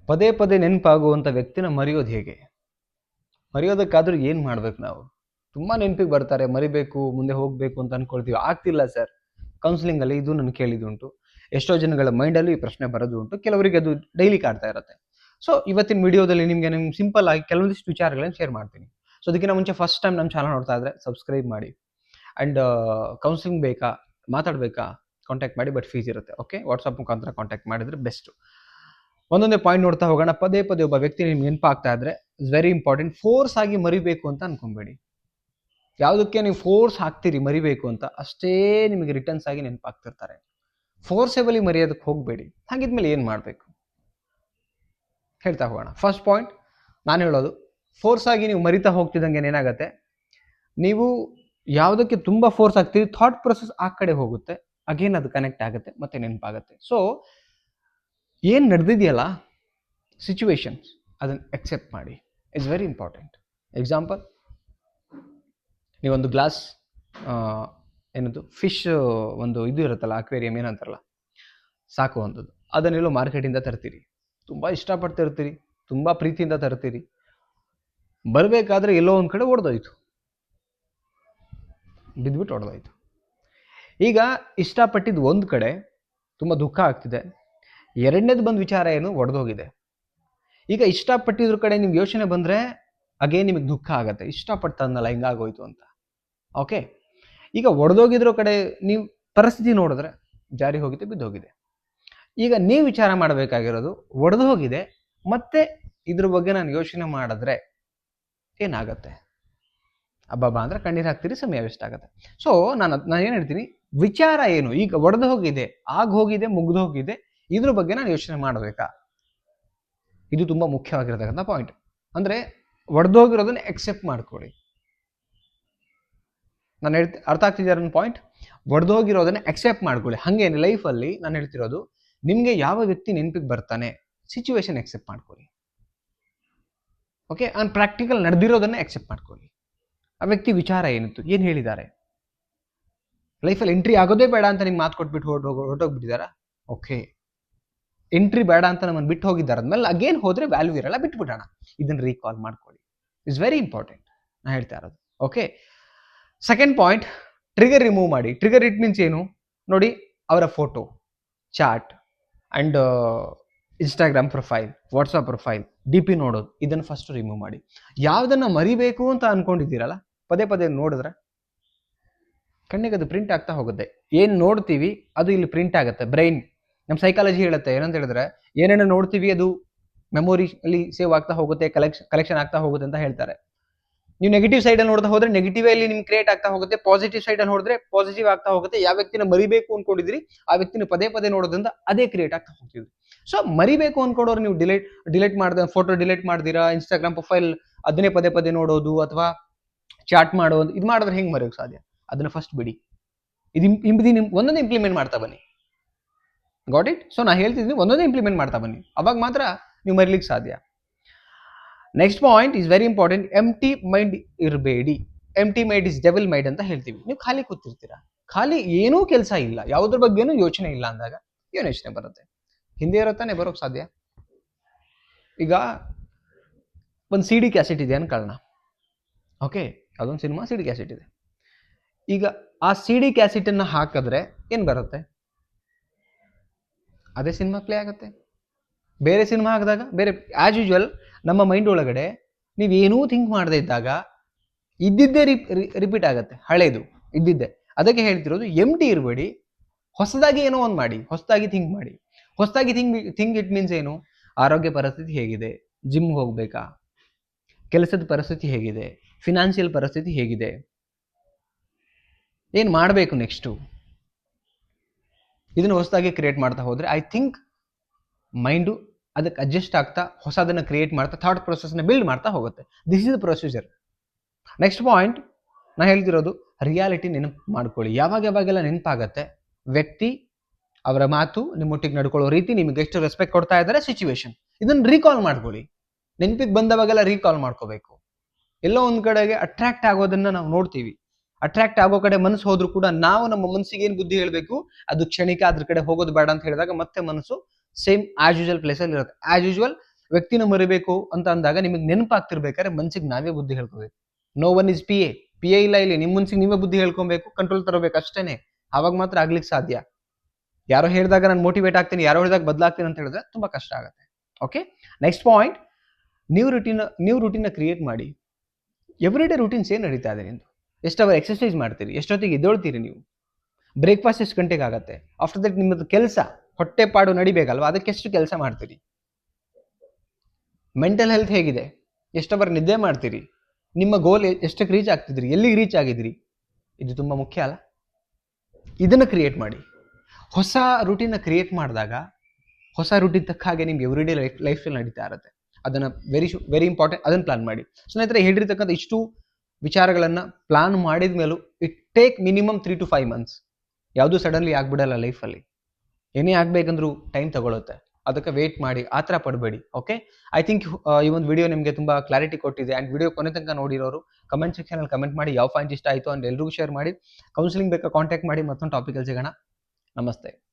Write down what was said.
ಪದೇ ಪದೇ ನೆನಪಾಗುವಂಥ ವ್ಯಕ್ತಿನ ಮರೆಯೋದು ಹೇಗೆ? ಮರೆಯೋದಕ್ಕಾದ್ರೂ ಏನು ಮಾಡ್ಬೇಕು ನಾವು? ತುಂಬ ನೆನಪಿಗೆ ಬರ್ತಾರೆ, ಮರಿಬೇಕು, ಮುಂದೆ ಹೋಗಬೇಕು ಅಂತ ಅನ್ಕೊಳ್ತೀವಿ. ಆಗ್ತಿಲ್ಲ ಸರ್. ಕೌನ್ಸಿಲಿಂಗಲ್ಲಿ ಇದು ನಾನು ಕೇಳಿದುಂಟು. ಎಷ್ಟೋ ಜನಗಳ ಮೈಂಡಲ್ಲೂ ಈ ಪ್ರಶ್ನೆ ಬರೋದು ಉಂಟು. ಕೆಲವರಿಗೆ ಅದು ಡೈಲಿ ಕಾಡ್ತಾ ಇರುತ್ತೆ. ಸೊ ಇವತ್ತಿನ ವಿಡಿಯೋದಲ್ಲಿ ನಿಮಗೆ ಸಿಂಪಲ್ ಆಗಿ ಕೆಲವೊಂದಿಷ್ಟು ವಿಚಾರಗಳನ್ನು ಶೇರ್ ಮಾಡ್ತೀನಿ. ಸೊ ಅದಕ್ಕಿಂತ ಮುಂಚೆ ಫಸ್ಟ್ ಟೈಮ್ ನಮ್ಮ ಚಾನಲ್ ನೋಡ್ತಾ ಇದ್ರೆ ಸಬ್ಸ್ಕ್ರೈಬ್ ಮಾಡಿ. ಆ್ಯಂಡ್ ಕೌನ್ಸಿಲಿಂಗ್ ಬೇಕಾ, ಮಾತಾಡಬೇಕಾ, ಕಾಂಟ್ಯಾಕ್ಟ್ ಮಾಡಿ. ಬಟ್ ಫೀಸ್ ಇರುತ್ತೆ. ಓಕೆ, ವಾಟ್ಸಪ್ ಮುಖಾಂತರ ಕಾಂಟ್ಯಾಕ್ಟ್ ಮಾಡಿದ್ರೆ ಬೆಸ್ಟು. ಒಂದೊಂದೇ ಪಾಯಿಂಟ್ ನೋಡ್ತಾ ಹೋಗೋಣ. ಪದೇ ಪದೇ ಒಬ್ಬ ವ್ಯಕ್ತಿ ನಿಮ್ಗೆ ನೆನಪಾಗ್ತಾ ಇದ್ರೆ ಇಟ್ಸ್ ವೆರಿ ಇಂಪಾರ್ಟೆಂಟ್. ಫೋರ್ಸ್ ಆಗಿ ಮರಿಬೇಕು ಅಂತ ಅನ್ಕೊಂಬೇಡಿ. ಯಾವುದಕ್ಕೆ ನೀವು ಫೋರ್ಸ್ ಹಾಕ್ತೀರಿ ಮರಿಬೇಕು ಅಂತ, ಅಷ್ಟೇ ನಿಮಗೆ ರಿಟರ್ನ್ಸ್ ಆಗಿ ನೆನಪಾಗ್ತಿರ್ತಾರೆ. ಫೋರ್ಸೇಬಲಿ ಮರೆಯೋದಕ್ಕೆ ಹೋಗಬೇಡಿ. ಹಾಗಿದ್ಮೇಲೆ ಏನು ಮಾಡಬೇಕು ಹೇಳ್ತಾ ಹೋಗೋಣ. ಫಸ್ಟ್ ಪಾಯಿಂಟ್ ನಾನು ಹೇಳೋದು, ಫೋರ್ಸ್ ಆಗಿ ನೀವು ಮರಿತಾ ಹೋಗ್ತಿದ್ದಂಗೆ ಏನಾಗುತ್ತೆ, ನೀವು ಯಾವುದಕ್ಕೆ ತುಂಬ ಫೋರ್ಸ್ ಆಗ್ತೀರಿ, ಥಾಟ್ ಪ್ರೊಸೆಸ್ ಆ ಕಡೆ ಹೋಗುತ್ತೆ, ಅಗೇನ್ ಅದು ಕನೆಕ್ಟ್ ಆಗುತ್ತೆ, ಮತ್ತೆ ನೆನಪಾಗುತ್ತೆ. ಸೊ ಏನು ನಡೆದಿದೆಯಲ್ಲ ಸಿಚುವೇಶನ್ಸ್, ಅದನ್ನು ಎಕ್ಸೆಪ್ಟ್ ಮಾಡಿ. It's very important. ಎಕ್ಸಾಂಪಲ್, ನೀವೊಂದು ಗ್ಲಾಸ್ ಏನದು ಫಿಶ್ ಒಂದು ಇದು ಇರುತ್ತಲ್ಲ, ಅಕ್ವೇರಿಯಂ ಏನಂತಾರಲ್ಲ, ಸಾಕುವಂಥದ್ದು, ಅದನ್ನೆಲ್ಲೋ ಮಾರ್ಕೆಟಿಂದ ತರ್ತೀರಿ. ತುಂಬ ಇಷ್ಟಪಡ್ತಿರ್ತೀರಿ, ತುಂಬ ಪ್ರೀತಿಯಿಂದ ತರ್ತೀರಿ. ಬರಬೇಕಾದ್ರೆ ಎಲ್ಲೋ ಒಂದು ಕಡೆ ಒಡೆದೋಯ್ತು, ಬಿದ್ದುಬಿಟ್ಟು ಒಡೆದೋಯ್ತು. ಈಗ ಇಷ್ಟಪಟ್ಟಿದ್ದು ಒಂದು ಕಡೆ, ತುಂಬ ದುಃಖ ಆಗ್ತಿದೆ. ಎರಡನೇದು ಬಂದು ವಿಚಾರ ಏನು, ಒಡೆದೋಗಿದೆ. ಈಗ ಇಷ್ಟಪಟ್ಟಿದ್ರ ಕಡೆ ನಿಮ್ಗೆ ಯೋಚನೆ ಬಂದರೆ ಅಗೇನ್ ನಿಮಗೆ ದುಃಖ ಆಗುತ್ತೆ, ಇಷ್ಟಪಟ್ಟಂದಲ್ಲ ಹಿಂಗಾಗೋಯ್ತು ಅಂತ. ಓಕೆ, ಈಗ ಒಡೆದೋಗಿದ್ರ ಕಡೆ ನೀವು ಪರಿಸ್ಥಿತಿ ನೋಡಿದ್ರೆ ಜಾರಿ ಹೋಗಿದೆ, ಬಿದ್ದೋಗಿದೆ. ಈಗ ನೀವು ವಿಚಾರ ಮಾಡಬೇಕಾಗಿರೋದು, ಒಡೆದು ಹೋಗಿದೆ, ಮತ್ತೆ ಇದ್ರ ಬಗ್ಗೆ ನಾನು ಯೋಚನೆ ಮಾಡಿದ್ರೆ ಏನಾಗತ್ತೆ? ಅಬ್ಬಬ್ಬಾ ಅಂದರೆ ಕಣ್ಣೀರು ಹಾಕ್ತೀರಿ, ಸಮಯ ವೇಸ್ಟ್ ಆಗುತ್ತೆ. ಸೊ ನಾನು ಏನು ಹೇಳ್ತೀನಿ, ವಿಚಾರ ಏನು? ಈಗ ಒಡೆದು ಹೋಗಿದೆ, ಆಗ ಹೋಗಿದೆ, ಮುಗ್ದು ಹೋಗಿದೆ, ಇದ್ರ ಬಗ್ಗೆ ನಾನು ಯೋಚನೆ ಮಾಡಬೇಕಾ? ಇದು ತುಂಬ ಮುಖ್ಯವಾಗಿರತಕ್ಕಂಥ ಪಾಯಿಂಟ್. ಅಂದರೆ ಒಡೆದೋಗಿರೋದನ್ನ ಎಕ್ಸೆಪ್ಟ್ ಮಾಡ್ಕೊಳ್ಳಿ. ನಾನು ಅರ್ಥ ಆಗ್ತಿದ್ದೆ ನನ್ನ ಪಾಯಿಂಟ್? ಒಡೆದೋಗಿರೋದನ್ನ ಎಕ್ಸೆಪ್ಟ್ ಮಾಡ್ಕೊಳ್ಳಿ. ಹಾಗೇನೆ ಲೈಫಲ್ಲಿ ನಾನು ಹೇಳ್ತಿರೋದು, ನಿಮಗೆ ಯಾವ ವ್ಯಕ್ತಿ ನೆನಪಿಗೆ ಬರ್ತಾನೆ, ಸಿಚುವೇಶನ್ ಎಕ್ಸೆಪ್ಟ್ ಮಾಡ್ಕೊಳ್ಳಿ. ಓಕೆ, ಆನ್ ಪ್ರಾಕ್ಟಿಕಲ್ ನಡೆದಿರೋದನ್ನ ಎಕ್ಸೆಪ್ಟ್ ಮಾಡ್ಕೊಳ್ಳಿ. ಆ ವ್ಯಕ್ತಿ ವಿಚಾರ ಏನಿತ್ತು, ಏನು ಹೇಳಿದ್ದಾರೆ, ಲೈಫಲ್ಲಿ ಎಂಟ್ರಿ ಆಗೋದೇ ಬೇಡ ಅಂತ ನಿಮ್ಗೆ ಮಾತು ಕೊಟ್ಬಿಟ್ಟು ಹೊರಟೋಗ್ಬಿಟ್ಟಿದ್ದಾರಾ? ಓಕೆ, ಎಂಟ್ರಿ ಬೇಡ ಅಂತ ನಮ್ಮನ್ನು ಬಿಟ್ಟು ಹೋಗಿದ್ದಾರೆ ಅಂದಮೇಲೆ ಅಗೇನ್ ಹೋದರೆ ವ್ಯಾಲ್ಯೂ ಇರಲ್ಲ, ಬಿಟ್ಬಿಡೋಣ. ಇದನ್ನು ರೀಕಾಲ್ ಮಾಡ್ಕೊಳ್ಳಿ. ಇಟ್ಸ್ ವೆರಿ ಇಂಪಾರ್ಟೆಂಟ್ ನಾನು ಹೇಳ್ತಾ ಇರೋದು. Okay, second point, trigger remove ಮಾಡಿ. ಟ್ರಿಗರ್ ಇಟ್ ಮೀನ್ಸ್ ಏನು ನೋಡಿ, ಅವರ photo, chat and Instagram profile, WhatsApp profile, D P ನೋಡೋದು, ಇದನ್ನು ಫಸ್ಟ್ ರಿಮೂವ್ ಮಾಡಿ. ಯಾವುದನ್ನು ಮರಿಬೇಕು ಅಂತ ಅಂದ್ಕೊಂಡಿದ್ದೀರಲ್ಲ, ಪದೇ ಪದೇ ನೋಡಿದ್ರೆ ಕಣ್ಣಿಗೆ ಅದು ಪ್ರಿಂಟ್ ಆಗ್ತಾ ಹೋಗುತ್ತೆ. ಏನು ನೋಡ್ತೀವಿ ಅದು ಇಲ್ಲಿ ಪ್ರಿಂಟ್ ಆಗುತ್ತೆ. ಬ್ರೈನ್, ನಮ್ಮ ಸೈಕಾಲಜಿ ಹೇಳುತ್ತೆ ಏನಂತ ಹೇಳಿದ್ರೆ, ಏನೇನೋ ನೋಡ್ತೀವಿ ಅದು ಮೆಮೊರಿಯಲ್ಲಿ ಸೇವ್ ಆಗ್ತಾ ಹೋಗುತ್ತೆ, ಕಲೆಕ್ಷನ್ ಆಗ್ತಾ ಹೋಗುತ್ತೆ ಅಂತ ಹೇಳ್ತಾರೆ. ನೀವು ನೆಗೆಟಿವ್ ಸೈಡಲ್ಲಿ ನೋಡ್ತಾ ಹೋದ್ರೆ ನೆಗೆಟಿವ್ ಅಲ್ಲಿ ನಿಮ್ಗೆ ಕ್ರಿಯೇಟ್ ಆಗ್ತಾ ಹೋಗುತ್ತೆ, ಪಾಸಿಟಿವ್ ಸೈಡಲ್ಲಿ ನೋಡಿದ್ರೆ ಪಾಸಿಟಿವ್ ಆಗ್ತಾ ಹೋಗುತ್ತೆ. ಯಾವ ವ್ಯಕ್ತಿನ ಮರಿಬೇಕು ಅನ್ಕೊಂಡಿದ್ರಿ ಆ ವ್ಯಕ್ತಿನ ಪದೇ ಪದೇ ನೋಡೋದ್ರಿಂದ ಅದೇ ಕ್ರಿಯೇಟ್ ಆಗ್ತಾ ಹೋಗ್ತಿದ್ವಿ. ಸೊ ಮರಿಬೇಕು ಅನ್ಕೊಂಡವ್ರು ನೀವು ಡಿಲೀಟ್ ಮಾಡಿದ ಫೋಟೋ ಡಿಲೀಟ್ ಮಾಡ್ದಿರಾ, ಇನ್ಸ್ಟಾಗ್ರಾಮ್ ಪ್ರೊಫೈಲ್ ಅದನ್ನೇ ಪದೇ ಪದೇ ನೋಡೋದು ಅಥವಾ ಚಾಟ್ ಮಾಡೋದು, ಇದು ಮಾಡಿದ್ರೆ ಹೆಂಗೆ ಮರೆಯೋಕೆ ಸಾಧ್ಯ? ಅದನ್ನ ಫಸ್ಟ್ ಬಿಡಿ. ಇದು ಒಂದೊಂದೇ ಇಂಪ್ಲಿಮೆಂಟ್ ಮಾಡ್ತಾ ಬನ್ನಿ. Got it? ಸೊ ನಾ ಹೇಳ್ತಿದ್ದೀನಿ, ಒಂದೊಂದೇ ಇಂಪ್ಲಿಮೆಂಟ್ ಮಾಡ್ತಾ ಬನ್ನಿ, ಅವಾಗ ಮಾತ್ರ ನೀವು ಮರಿಲಿಕ್ಕೆ ಸಾಧ್ಯ. Next point is very important. Empty mind ಇರಬೇಡಿ. Empty mind is devil mind ಅಂತ ಹೇಳ್ತೀವಿ. ನೀವು ಖಾಲಿ ಕೂತಿರ್ತೀರಾ, ಖಾಲಿ ಏನೂ ಕೆಲಸ ಇಲ್ಲ, ಯಾವುದ್ರ ಬಗ್ಗೆನೂ ಯೋಚನೆ ಇಲ್ಲ ಅಂದಾಗ ಏನು ಯೋಚನೆ ಬರುತ್ತೆ? ಹಿಂದೆ ಇರುತ್ತಾನೆ ಬರೋಕ್ಕೆ ಸಾಧ್ಯ? ಈಗ ಒಂದು ಸಿ ಡಿ ಕ್ಯಾಸೆಟ್ ಇದೆ ಅನ್ಕೊಳ್ಳೋಣ. ಓಕೆ, ಅದೊಂದು ಸಿನಿಮಾ ಸಿ ಡಿ ಕ್ಯಾಸೆಟ್ ಇದೆ. ಈಗ ಆ ಸಿ ಡಿ ಕ್ಯಾಸೆಟನ್ನು ಹಾಕಿದ್ರೆ ಏನು ಬರುತ್ತೆ? ಅದೇ ಸಿನಿಮಾ ಪ್ಲೇ ಆಗುತ್ತೆ. ಬೇರೆ ಸಿನಿಮಾ ಹಾಕಿದಾಗ ಬೇರೆ. ಆ್ಯಸ್ ಯೂಶುವಲ್ ನಮ್ಮ ಮೈಂಡ್ ಒಳಗಡೆ ನೀವೇನೂ ಥಿಂಕ್ ಮಾಡದೇ ಇದ್ದಾಗ ಇದ್ದಿದ್ದೇ ರಿಪೀಟ್ ಆಗುತ್ತೆ, ಹಳೇದು ಇದ್ದಿದ್ದೆ. ಅದಕ್ಕೆ ಹೇಳ್ತಿರೋದು, ಎಂಟಿ ಇರಬೇಡಿ, ಹೊಸದಾಗಿ ಏನೋ ಒಂದು ಮಾಡಿ, ಹೊಸದಾಗಿ ಥಿಂಕ್ ಮಾಡಿ. ಹೊಸದಾಗಿ ಥಿಂಕ್ ಇಟ್ ಮೀನ್ಸ್ ಏನು? ಆರೋಗ್ಯ ಪರಿಸ್ಥಿತಿ ಹೇಗಿದೆ, ಜಿಮ್ ಹೋಗ್ಬೇಕಾ, ಕೆಲಸದ ಪರಿಸ್ಥಿತಿ ಹೇಗಿದೆ, ಫಿನಾನ್ಷಿಯಲ್ ಪರಿಸ್ಥಿತಿ ಹೇಗಿದೆ, ಏನು ಮಾಡಬೇಕು ನೆಕ್ಸ್ಟು, ಇದನ್ನು ಹೊಸದಾಗಿ ಕ್ರಿಯೇಟ್ ಮಾಡ್ತಾ ಹೋದರೆ ಐ ಥಿಂಕ್ ಮೈಂಡು ಅದಕ್ಕೆ ಅಡ್ಜಸ್ಟ್ ಆಗ್ತಾ ಹೊಸದನ್ನು ಕ್ರಿಯೇಟ್ ಮಾಡ್ತಾ ಥಾಟ್ ಪ್ರೊಸೆಸ್ನ ಬಿಲ್ಡ್ ಮಾಡ್ತಾ ಹೋಗುತ್ತೆ. This is the procedure. Next point ನಾನು ಹೇಳ್ತಿರೋದು, ರಿಯಾಲಿಟಿ ನೆನಪು ಮಾಡ್ಕೊಳ್ಳಿ. ಯಾವಾಗೆಲ್ಲ ನೆನಪಾಗತ್ತೆ ವ್ಯಕ್ತಿ, ಅವರ ಮಾತು, ನಿಮ್ಮೊಟ್ಟಿಗೆ ನಡ್ಕೊಳ್ಳೋ ರೀತಿ, ನಿಮಗೆ ಎಷ್ಟು ರೆಸ್ಪೆಕ್ಟ್ ಕೊಡ್ತಾ ಇದ್ದಾರೆ, ಸಿಚುವೇಶನ್, ಇದನ್ನು ರೀಕಾಲ್ ಮಾಡ್ಕೊಳ್ಳಿ. ನೆನಪಿಗೆ ಬಂದವಾಗೆಲ್ಲ ರೀಕಾಲ್ ಮಾಡ್ಕೋಬೇಕು. ಎಲ್ಲೋ ಒಂದು ಕಡೆಗೆ ಅಟ್ರಾಕ್ಟ್ ಆಗೋದನ್ನ ನಾವು ನೋಡ್ತೀವಿ. ಅಟ್ರಾಕ್ಟ್ ಆಗೋ ಕಡೆ ಮನಸ್ಸು ಹೋದ್ರೂ ಕೂಡ ನಾವು ನಮ್ಮ ಮನಸ್ಸಿಗೆ ಏನು ಬುದ್ಧಿ ಹೇಳಬೇಕು, ಅದು ಕ್ಷಣಿಕ, ಅದ್ರ ಕಡೆ ಹೋಗೋದು ಬೇಡ ಅಂತ ಹೇಳಿದಾಗ ಮತ್ತೆ ಮನಸ್ಸು ಸೇಮ್ ಆಸ್ ಯೂಶುವಲ್ ಪ್ಲೇಸಲ್ಲಿ ಇರುತ್ತೆ. ಆಸ್ ಯೂಶುವಲ್ ವ್ಯಕ್ತಿನ ಮರಿಬೇಕು ಅಂತ ಅಂದಾಗ ನಿಮಗೆ ನೆನಪಾಗ್ತಿರ್ಬೇಕಾದ್ರೆ ಮನ್ಸಿಗೆ ನಾವೇ ಬುದ್ಧಿ ಹೇಳ್ಕೋಬೇಕು. No one is P A ಇಲ್ಲ ಇಲ್ಲಿ. ನಿಮ್ಮ ಮನ್ಸಿಗೆ ನೀವೇ ಬುದ್ಧಿ ಹೇಳ್ಕೊಬೇಕು, ಕಂಟ್ರೋಲ್ ತರಬೇಕು ಅಷ್ಟೇನೆ. ಅವಾಗ ಮಾತ್ರ ಆಗ್ಲಿಕ್ಕೆ ಸಾಧ್ಯ. ಯಾರೋ ಹೇಳಿದಾಗ ನಾನು ಮೋಟಿವೇಟ್ ಆಗ್ತೀನಿ, ಯಾರೋ ಹೇಳಿದಾಗ ಬದಲಾಗ್ತೀನಿ ಅಂತ ಹೇಳಿದ್ರೆ ತುಂಬಾ ಕಷ್ಟ ಆಗುತ್ತೆ. ಓಕೆ, ನೆಕ್ಸ್ಟ್ ಪಾಯಿಂಟ್, ನೀವು ರೂಟೀನ್ ಕ್ರಿಯೇಟ್ ಮಾಡಿ. ಎವ್ರಿ ಡೇ ರೂಟೀನ್ಸ್ ಏನು ನಡೀತಾ ಇದೆ ನಿಮ್ದು? ಎಷ್ಟು ಅವರ್ ಎಕ್ಸರ್ಸೈಸ್ ಮಾಡ್ತೀರಿ? ಎಷ್ಟೊತ್ತಿಗೆ ಎದ್ದೇಳ್ತೀರಿ ನೀವು? ಬ್ರೇಕ್ಫಾಸ್ಟ್ ಎಷ್ಟು ಗಂಟೆಗೆ ಆಗುತ್ತೆ? ಆಫ್ಟರ್ ದಟ್ ನಿಮ್ಮದು ಕೆಲಸ, ಹೊಟ್ಟೆಪಾಡು ನಡಿಬೇಕಲ್ವಾ, ಅದಕ್ಕೆ ಎಷ್ಟು ಕೆಲಸ ಮಾಡ್ತೀರಿ? ಮೆಂಟಲ್ ಹೆಲ್ತ್ ಹೇಗಿದೆ? ಎಷ್ಟು ಅವರ್ ನಿದ್ದೆ ಮಾಡ್ತೀರಿ? ನಿಮ್ಮ ಗೋಲ್ ಎಷ್ಟಕ್ಕೆ ರೀಚ್ ಆಗ್ತಿದ್ರಿ? ಎಲ್ಲಿಗೆ ರೀಚ್ ಆಗಿದ್ರಿ? ಇದು ತುಂಬ ಮುಖ್ಯ ಅಲ್ಲ? ಇದನ್ನು ಕ್ರಿಯೇಟ್ ಮಾಡಿ. ಹೊಸ ರೂಟೀನ್ನ ಕ್ರಿಯೇಟ್ ಮಾಡಿದಾಗ ಹೊಸ ರೂಟೀನ್ ತಕ್ಕ ಹಾಗೆ ನಿಮ್ಗೆ ಎವ್ರಿ ಡೇ ಲೈಫಲ್ಲಿ ನಡೀತಾ ಇರುತ್ತೆ. ಅದನ್ನು ವೆರಿ ಇಂಪಾರ್ಟೆಂಟ್, ಅದನ್ನು ಪ್ಲಾನ್ ಮಾಡಿ. ಸ್ನೇಹಿತರೆ, ಹೇಳಿರ್ತಕ್ಕಂಥ ಇಷ್ಟು ವಿಚಾರಗಳನ್ನು ಪ್ಲಾನ್ ಮಾಡಿದ ಮೇಲೂ it take minimum 3 to 5 months. ಯಾವುದೂ ಸಡನ್ಲಿ ಆಗ್ಬಿಡಲ್ಲ ಲೈಫಲ್ಲಿ. ಏನೇ ಆಗಬೇಕಂದ್ರೂ ಟೈಮ್ ತಗೊಳುತ್ತೆ. ಅದಕ್ಕೆ ವೇಟ್ ಮಾಡಿ, ಆ ಥರ ಪಡಬೇಡಿ. ಓಕೆ, ಐ ಥಿಂಕ್ ಈ ಒಂದು ವಿಡಿಯೋ ನಿಮಗೆ ತುಂಬ ಕ್ಲಾರಿಟಿ ಕೊಟ್ಟಿದೆ. ಆ್ಯಂಡ್ ವಿಡಿಯೋ ಕೊನೆ ತನಕ ನೋಡಿರೋರು ಕಮೆಂಟ್ ಸೆಕ್ಷನಲ್ಲಿ ಕಮೆಂಟ್ ಮಾಡಿ ಯಾವ ಪಾಯಿಂಟ್ ಇಷ್ಟ ಆಯಿತು ಅಂತ ಎಲ್ರಿಗೂ ಶೇರ್ ಮಾಡಿ. ಕೌನ್ಸಿಲಿಂಗ್ ಬೇಕಾ ಕಾಂಟ್ಯಾಕ್ಟ್ ಮಾಡಿ. ಮತ್ತೊಂದು ಟಾಪಿಕಲ್ಲಿ ಸಿಗೋಣ. ನಮಸ್ತೆ.